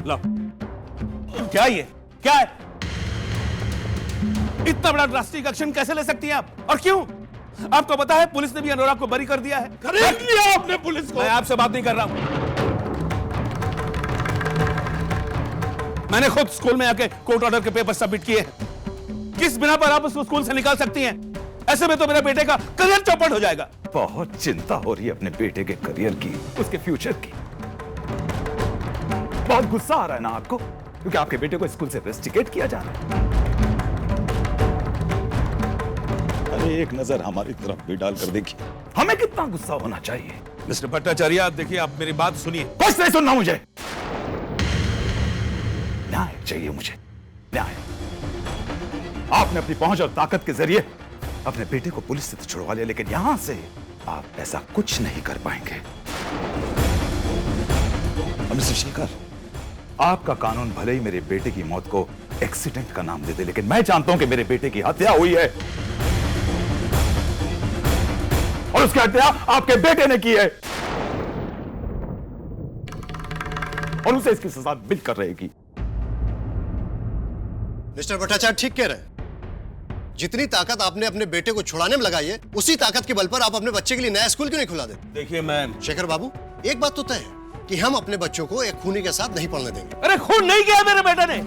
लो, क्या ये क्या है? इतना बड़ा ड्रास्टिक एक्शन कैसे ले सकती हैं आप, और क्यों? आपको पता है पुलिस ने भी अनुराग को बरी कर दिया है। खरीद लिया आपने पुलिस को। मैं आपसे बात नहीं कर रहा हूं। मैंने खुद स्कूल में आके कोर्ट ऑर्डर के पेपर सबमिट किए हैं। किस बिना पर आप उसको स्कूल से निकाल सकती हैं? ऐसे में तो मेरे बेटे का करियर चौपट हो जाएगा। बहुत चिंता हो रही है अपने बेटे के करियर की, उसके फ्यूचर की। बहुत गुस्सा आ रहा है ना आपको, क्योंकि आपके बेटे को स्कूल से रेस्टिकेट किया जा रहा है। अरे एक नजर हमारी तरफ भी डालकर देखिए। हमें कितना गुस्सा होना चाहिए? मिस्टर भट्टाचार्य, देखिए आप मेरी बात सुनिए। कुछ नहीं सुनना मुझे। न्याय चाहिए मुझे, न्याय। आपने अपनी पहुंच और ताकत के जरिए अपने बेटे को पुलिस से तो छुड़वा लिया, लेकिन यहां से आप ऐसा कुछ नहीं कर पाएंगे। मिस्टर शेखर, आपका कानून भले ही मेरे बेटे की मौत को एक्सीडेंट का नाम दे दे, लेकिन मैं जानता हूं कि मेरे बेटे की हत्या हुई है, और उसकी हत्या आपके बेटे ने की है, और उसे इसकी सजा मिलकर रहेगी। मिस्टर भट्टाचार्य ठीक कह रहे हैं। जितनी ताकत आपने अपने बेटे को छुड़ाने में लगाई है, उसी ताकत के बल पर आप अपने बच्चे के लिए नया स्कूल क्यों नहीं खुला देते? देखिए मैं शेखर बाबू, एक बात तो तय है कि हम अपने बच्चों को एक खूनी के साथ नहीं पढ़ने देंगे। अरे खून नहीं किया मेरे बेटे ने।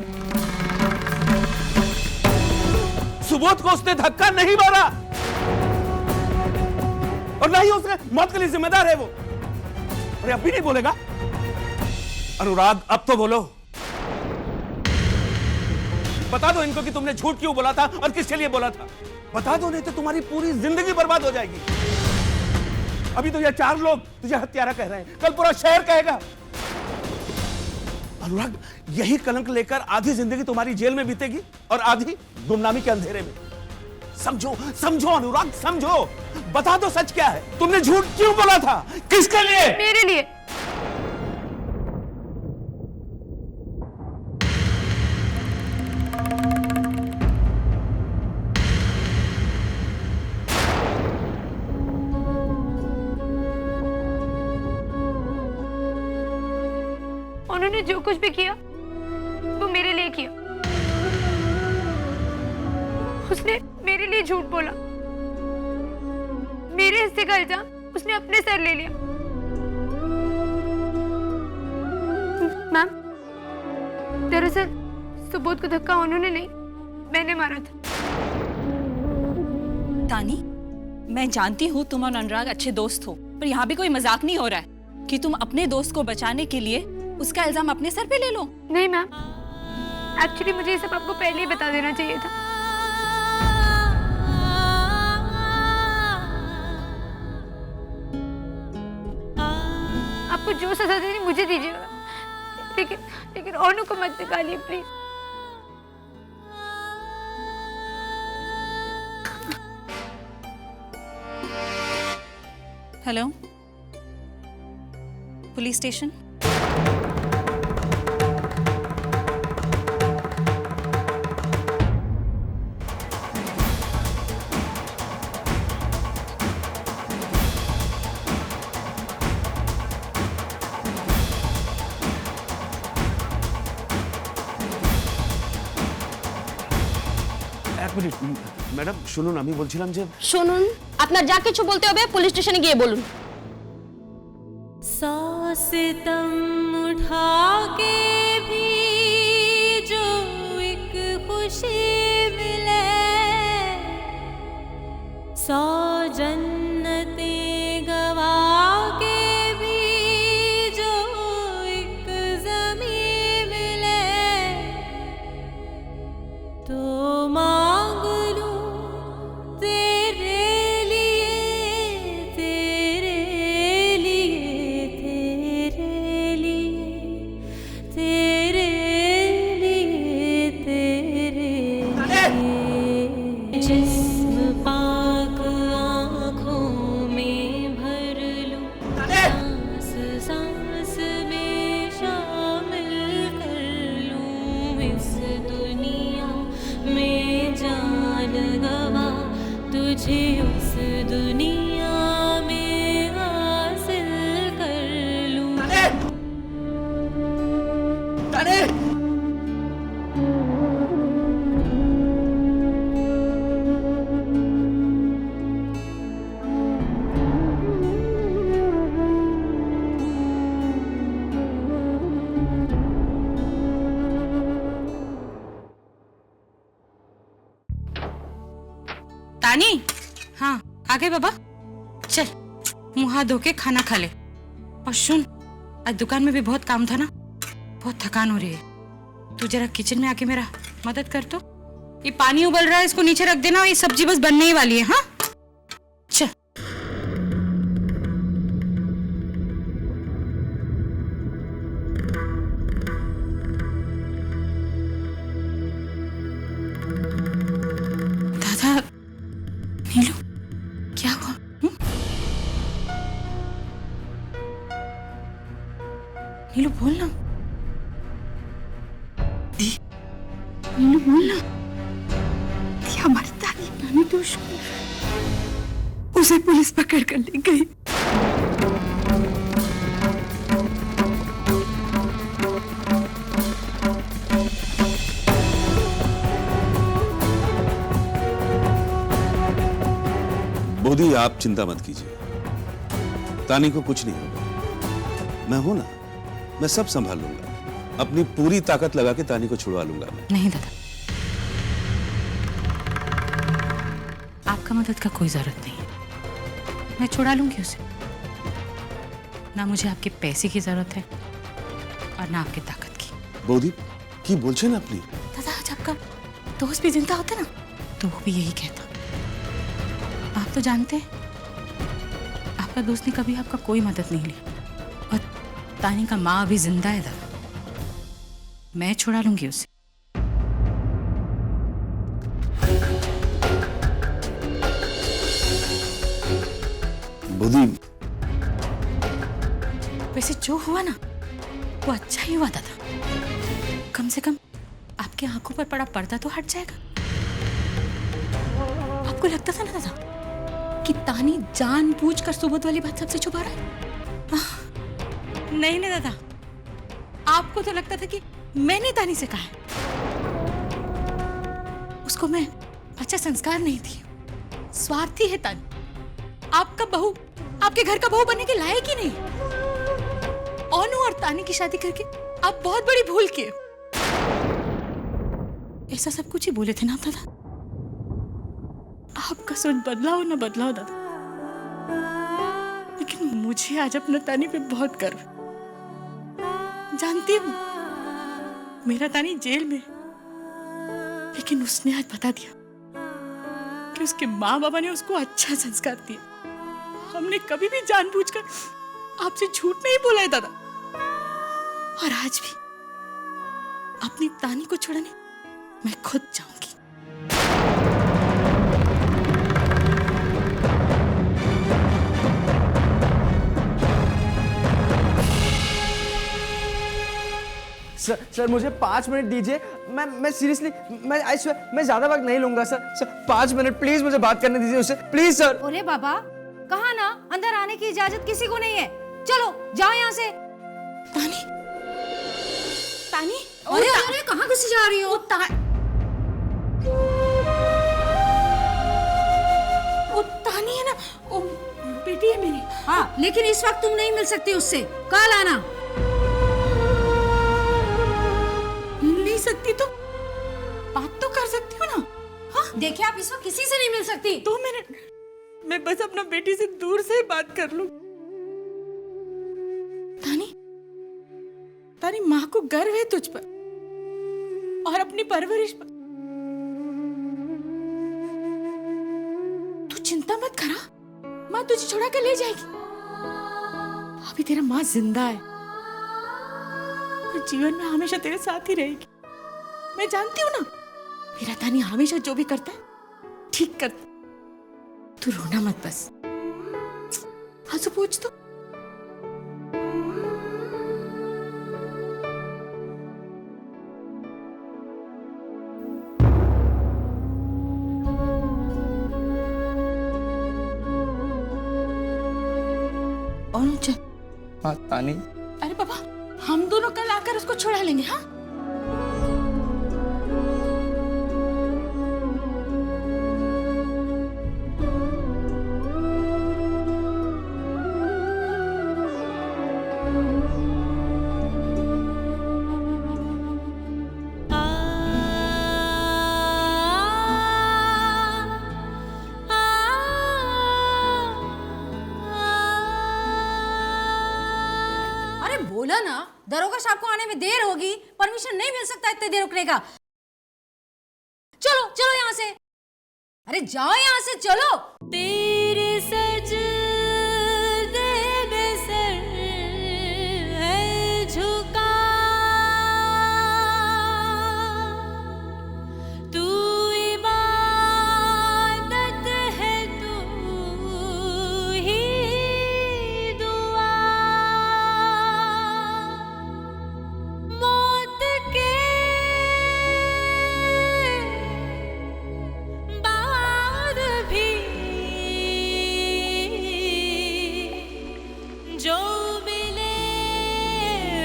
सुबोध को उसने धक्का नहीं मारा, और ना ही उसने मौत के लिए जिम्मेदार है वो। अरे अब भी नहीं बोलेगा? अनुराग अब तो बोलो, बता दो इनको कि तुमने झूठ क्यों बोला था और किसके लिए बोला था। बता दो, नहीं तो तुम्हारी पूरी जिंदगी बर्बाद हो जाएगी। अभी तो ये 4 लोग तुझे हत्यारा कह रहे हैं, कल पूरा शहर कहेगा। अनुराग, यही कलंक लेकर आधी जिंदगी तुम्हारी जेल में बीतेगी और आधी गुमनामी के अंधेरे में। समझो समझो अनुराग, समझो। बता दो सच क्या है, तुमने झूठ क्यों बोला था, किसके लिए? मेरे लिए। उन्होंने जो कुछ भी किया वो मेरे लिए किया। उसने मेरे लिए झूठ बोला, मेरे हिस्से का इल्जाम उसने अपने सर ले लिया। मैम, दरअसल सुबोध को धक्का उन्होंने नहीं, मैंने मारा था। तानी, मैं जानती हूँ तुम और अनुराग अच्छे दोस्त हो, पर यहाँ भी कोई मजाक नहीं हो रहा है कि तुम अपने दोस्त को बचाने के लिए उसका इल्जाम अपने सर पे ले लो। नहीं मैम, एक्चुअली मुझे ये सब आपको पहले ही बता देना चाहिए था। आपको जो सजा देनी मुझे दीजिएगा, लेकिन औरों को मत निकालिए प्लीज। Hello, police station. এক মিনিট ম্যাডাম, শুনুন, আমি বলছিলাম যে শুনুন, আপনার যা কিছু বলতে হবে পুলিশ স্টেশনে গিয়ে বলুন। सौ सितम उठा के भी जो एक खुशी मिले, 100 जन्नतें गवा के भी जो एक ज़मीं मिले, तो मांग लूं तेरे लिए, तेरे लिए, तेरे लिए, तेरे तानी। तानी, हाँ आ गए बाबा। चल मुंह हाथ धो के खाना खा ले। और सुन, आज दुकान में भी बहुत काम था ना, बहुत थकान हो रही है। तू जरा किचन में आके मेरा मदद कर। तो ये पानी उबल रहा है, इसको नीचे रख देना और ये सब्जी बस बनने ही वाली है। हाँ चल। दादा, नीलू क्या हुआ? नीलू बोलना, नीलू बोलना। हमारी तानी तो उसे पुलिस पकड़ कर ले गई। बोधी, आप चिंता मत कीजिए, तानी को कुछ नहीं होगा। मैं हूं ना, मैं सब संभाल लूंगा। अपनी पूरी ताकत लगा के तानी को छुड़वा लूंगा मैं। नहीं दादा, आपका मदद का कोई जरूरत नहीं है। मैं छुड़ा लूंगी उसे। ना मुझे आपके पैसे की जरूरत है और ना आपकी ताकत की। बोधी की बोलछे ना अपनी। दादा, आज आपका दोस्त भी जिंदा होता ना तो वो भी यही कहता। आप तो जानते हैं आपका दोस्त ने कभी आपका कोई मदद नहीं ली। और तानी का माँ अभी जिंदा है दादा, मैं छुड़ा लूंगी उसे। बोधी, वैसे जो हुआ ना वो अच्छा ही हुआ दादा। कम से कम आपके आंखों पर पड़ा पर्दा तो हट जाएगा। आपको लगता था ना दादा कि तानी जानबूझकर सुबोध वाली बात सबसे छुपा रहा है? नहीं नहीं दादा, आपको तो लगता था कि मैंने तानी से कहा है। उसको मैं अच्छा संस्कार नहीं दी। स्वार्थी है तानी। आपका बहू, आपके घर का बहू बनने के लायक ही नहीं। ओनू और तानी की शादी करके आप बहुत बड़ी भूल किए। ऐसा सब कुछ ही बोले थे ना दादा। आपका सोच बदलाओ ना बदलाओ दादा, लेकिन मुझे आज अपना तानी पे बहुत गर्व। जानती हूँ मेरा तानी जेल में, लेकिन उसने आज बता दिया कि उसके माँ बाबा ने उसको अच्छा संस्कार दिया। हमने कभी भी जानबूझकर आपसे झूठ नहीं बोला है दादा। और आज भी अपनी तानी को छुड़ाने मैं खुद जाऊंगी। सर मुझे 5 मिनट दीजिए। मैं सीरियसली, मैं ज्यादा वक्त नहीं लूंगा सर 5 मिनट प्लीज, मुझे बात करने दीजिए उससे प्लीज सर। अरे बाबा, कहा ना अंदर आने की इजाजत किसी को नहीं है। चलो जाओ यहाँ से। तानी, तानी, अरे अरे कहाँ घुसी जा रही हो? वो तानी है ना, वो बेटी है मेरी। हाँ, लेकिन इस वक्त तुम नहीं मिल सकती उससे। कल आना। नहीं सकती तो बात तो कर सकती हूँ ना। हाँ, देखिए आप इस वक्त किसी से नहीं मिल सकती। 2 मिनट, मैं बस अपना बेटी से दूर से ही बात कर लूं। तानी, तानी, माँ को गर्व है तुझ पर और अपनी परवरिश पर। तू चिंता मत करा, माँ तुझे छुड़ा कर ले जाएगी। अभी तेरा माँ जिंदा है और जीवन में हमेशा तेरे साथ ही रहेगी। मैं जानती हूँ ना, मेरा तानी हमेशा जो भी करता है ठीक करता। तू रोना मत बस। आंसू पूछ तो। और चल। हाँ तानी। अरे पापा, हम दोनों कल आकर उसको छुड़ा लेंगे। हाँ अरे बोला ना, दरोगा साहब को आने में देर होगी, परमिशन नहीं मिल सकता इतनी देर रुकने का। चलो चलो यहाँ से, अरे जाओ यहाँ से, चलो। तेरे सज दे सर है झुका, तू इबादत है, तू ही दुआ, मौत के बाद भी जो मिले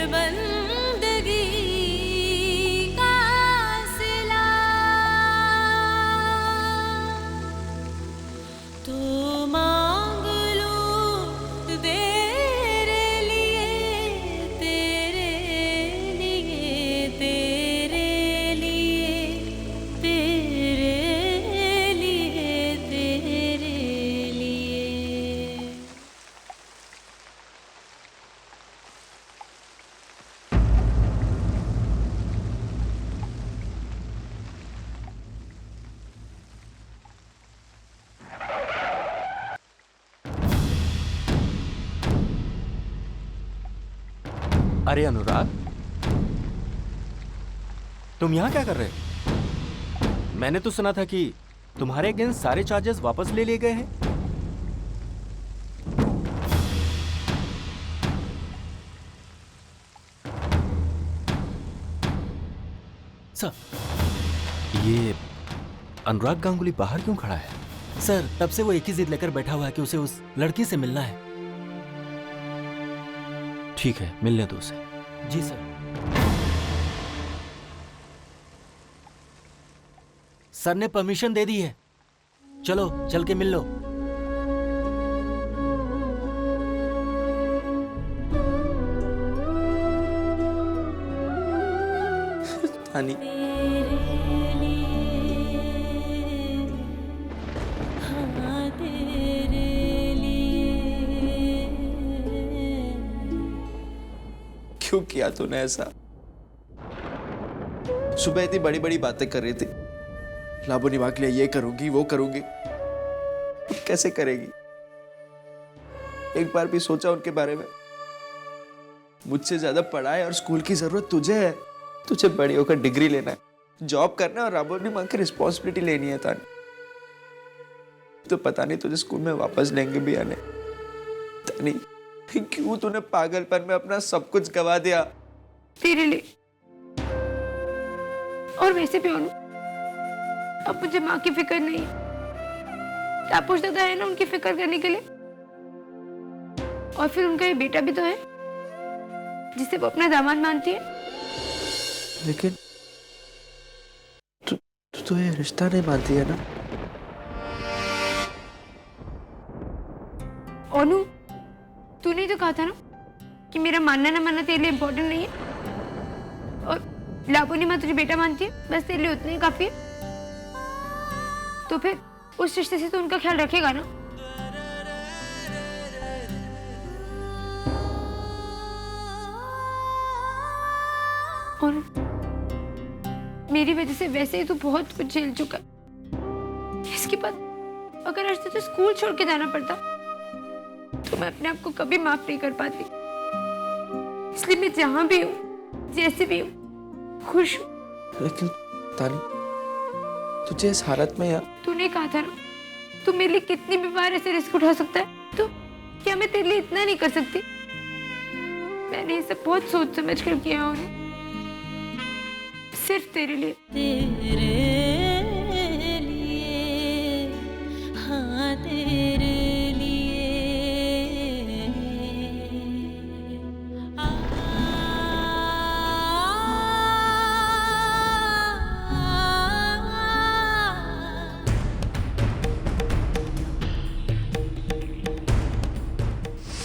बंदगी का सिला, तो मांग लूं तेरे लिए, तेरे लिए, तेरे लिए, तेरे लिए, तेरे लिए। अरे अनुराग, तुम यहाँ क्या कर रहे? मैंने तो सुना था कि तुम्हारे अगेंस्ट सारे चार्जेस वापस ले लिए गए हैं। सर, ये अनुराग गांगुली बाहर क्यों खड़ा है? सर, तब से वो एक ही जिद लेकर बैठा हुआ है कि उसे उस लड़की से मिलना है। ठीक है, मिलने दो उसे। जी सर। सर ने परमिशन दे दी है, चलो चल के मिल लो। तानी, क्यों किया तूने ऐसा? सुबह इतनी बड़ी बड़ी बातें कर रही थी, लाबो निभा के लिए ये करूंगी वो करूंगी, कैसे करेगी? एक बार भी सोचा उनके बारे में? मुझसे ज्यादा पढ़ाई और स्कूल की जरूरत तुझे है। तुझे बड़ी होकर डिग्री लेना है, जॉब करना है और राबो निभा की रिस्पॉन्सिबिलिटी लेनी है। तानी, तो पता नहीं तुझे स्कूल में वापस लेंगे भी या नहीं। तानी, क्यों तूने पागलपन में अपना सब कुछ गवा दिया? तेरे लिए। और वैसे भी अनु, अब मुझे माँ की फिक्र नहीं है। क्या पूछता था है ना उनकी फिक्र करने के लिए। और फिर उनका ये बेटा भी तो है जिसे वो अपना दामाद मानती है। लेकिन तू तो ये रिश्ता नहीं मानती है ना? अनु, तूने तो कहा था ना कि मेरा मानना ना मानना तेरे लिए इम्पोर्टेंट नहीं है, और लाबोनी माँ तुझे बेटा मानती है, बस तेरे लिए उतने ही काफी है। तो फिर उस रिश्ते से तो उनका ख्याल रखेगा ना। और मेरी वजह से वैसे ही तू बहुत कुछ झेल चुका है। इसके बाद अगर आज तुझे स्कूल छोड़ के जाना पड़ता तो मैं अपने आप को कभी माफ नहीं कर पाती। इसलिए मैं जहां भी हूँ, जैसे भी हूँ, खुश हूँ। लेकिन तानी, तुझे इस हालत में यार, तूने कहा था ना तू मेरे लिए कितनी भी बार ऐसे रिस्क उठा सकता है, तो क्या मैं तेरे लिए इतना नहीं कर सकती? मैंने ये सब बहुत सोच समझ कर किया और सिर्फ तेरे लिए। तेरे लिए, हाँ तेरे लिए।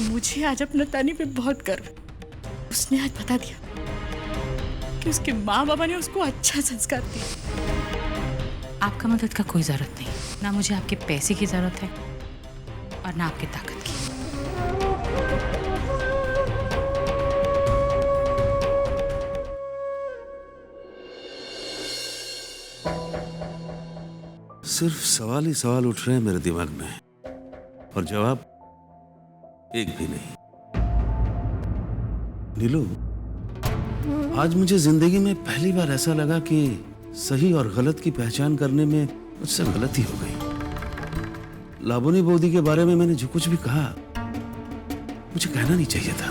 मुझे आज अपना तानी पे बहुत गर्व है। उसने आज बता दिया कि उसके माँ बाबा ने उसको अच्छा संस्कार दिया। आपका मदद का कोई जरूरत नहीं, ना मुझे आपके पैसे की जरूरत है और ना आपकी ताकत की। सिर्फ सवाल ही सवाल उठ रहे हैं मेरे दिमाग में और जवाब एक भी नहीं। नीलू, आज मुझे जिंदगी में पहली बार ऐसा लगा कि सही और गलत की पहचान करने में मुझसे गलती हो गई। लाबोनी बोदी के बारे में मैंने जो कुछ भी कहा मुझे कहना नहीं चाहिए था।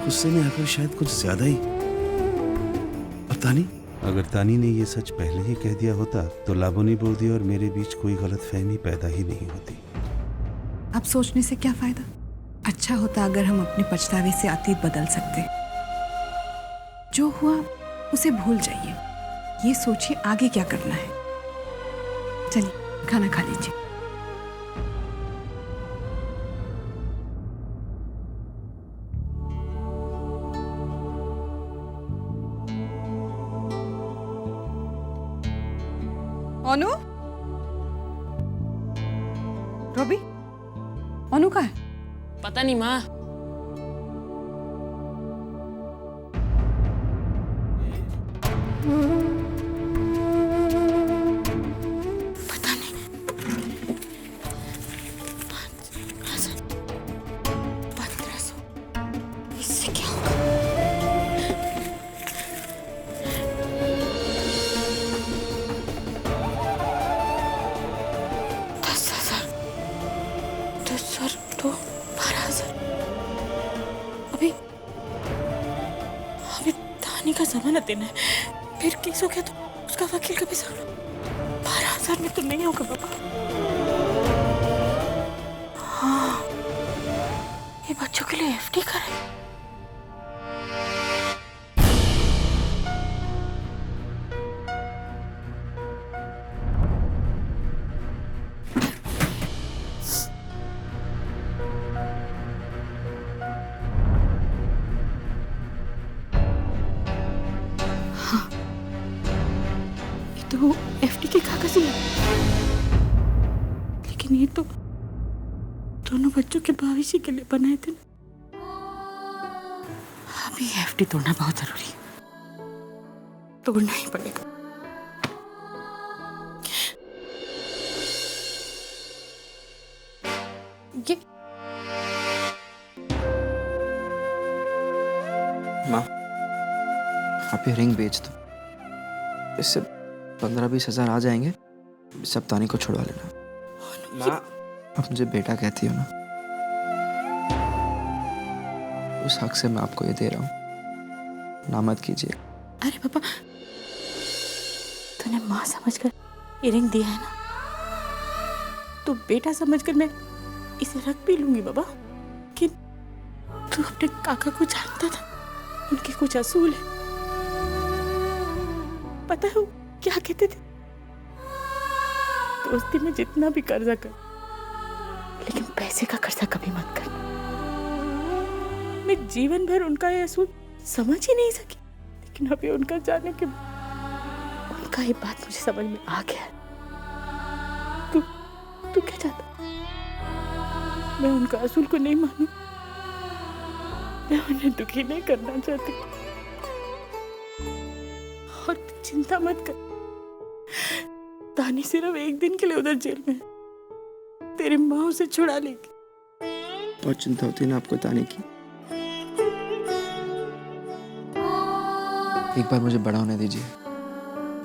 गुस्से में आकर शायद कुछ ज्यादा ही। अब तानी, अगर तानी ने ये सच पहले ही कह दिया होता तो लाबोनी बोदी और मेरे बीच कोई गलतफहमी पैदा ही नहीं होती। अब सोचने से क्या फायदा? अच्छा होता अगर हम अपने पछतावे से अतीत बदल सकते। जो हुआ उसे भूल जाइए, ये सोचिए आगे क्या करना है। चलिए खाना खा लीजिए। अनु, रवि, अनु कहाँ है? पता नहीं माँ। पता नहीं। 1500 इससे क्या होगा? तो 12,000। अभी तानी का जमानत देना है, फिर केस हो गया तो उसका वकील का पैसा 12,000 में तो नहीं होगा बाबा। हाँ, ये बच्चों के लिए एफडी करें। तो एफडी के कागज ही है, लेकिन ये तो दोनों बच्चों के भविष्य के लिए बनाए थे ना। अभी एफडी तोड़ना बहुत जरूरी है, तोड़ना ही पड़ेगा। ये माँ, आप ये रिंग बेच दो, इससे 15-20 हजार आ जाएंगे। सब तानी को छुड़वा लेना। माँ, आप मुझे बेटा कहती हो ना, उस हक से मैं आपको ये दे रहा हूँ, ना मत कीजिए। अरे पापा, तूने माँ समझकर इयरिंग दिया है ना, तो बेटा समझकर मैं इसे रख भी लूंगी बाबा। कि तू अपने काका को जानता था, उनके कुछ असूल है। पता है वो क्या कहते थे? दोस्ती में जितना भी कर्जा कर, लेकिन पैसे का कर्जा कभी मत कर। मैं जीवन भर उनका ये असूल समझ ही नहीं सकी, लेकिन अभी उनका जाने के उनका ये बात मुझे समझ में आ गया। तू क्या चाहता? मैं उनका असूल को नहीं मानू, मैं उन्हें दुखी नहीं करना चाहती। और चिंता मत कर, तानी सिर्फ एक दिन के लिए उधर जेल में है। तेरी माँ उसे छुड़ा लेगी। और चिंता होती ना आपको तानी की। एक बार मुझे बड़ा होने दीजिए,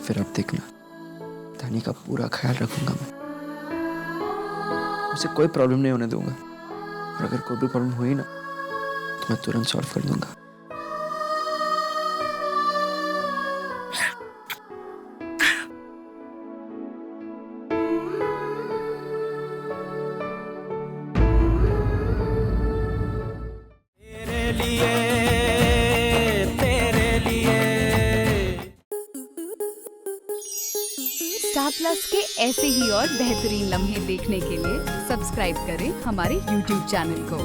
फिर अब देखना, तानी का पूरा ख्याल रखूंगा मैं। उसे कोई प्रॉब्लम नहीं होने दूंगा, और अगर कोई भी प्रॉब्लम हुई ना तो मैं तुरंत सॉल्व कर दूंगा। स्टार प्लस के ऐसे ही और बेहतरीन लम्हे देखने के लिए सब्सक्राइब करें हमारे YouTube चैनल को।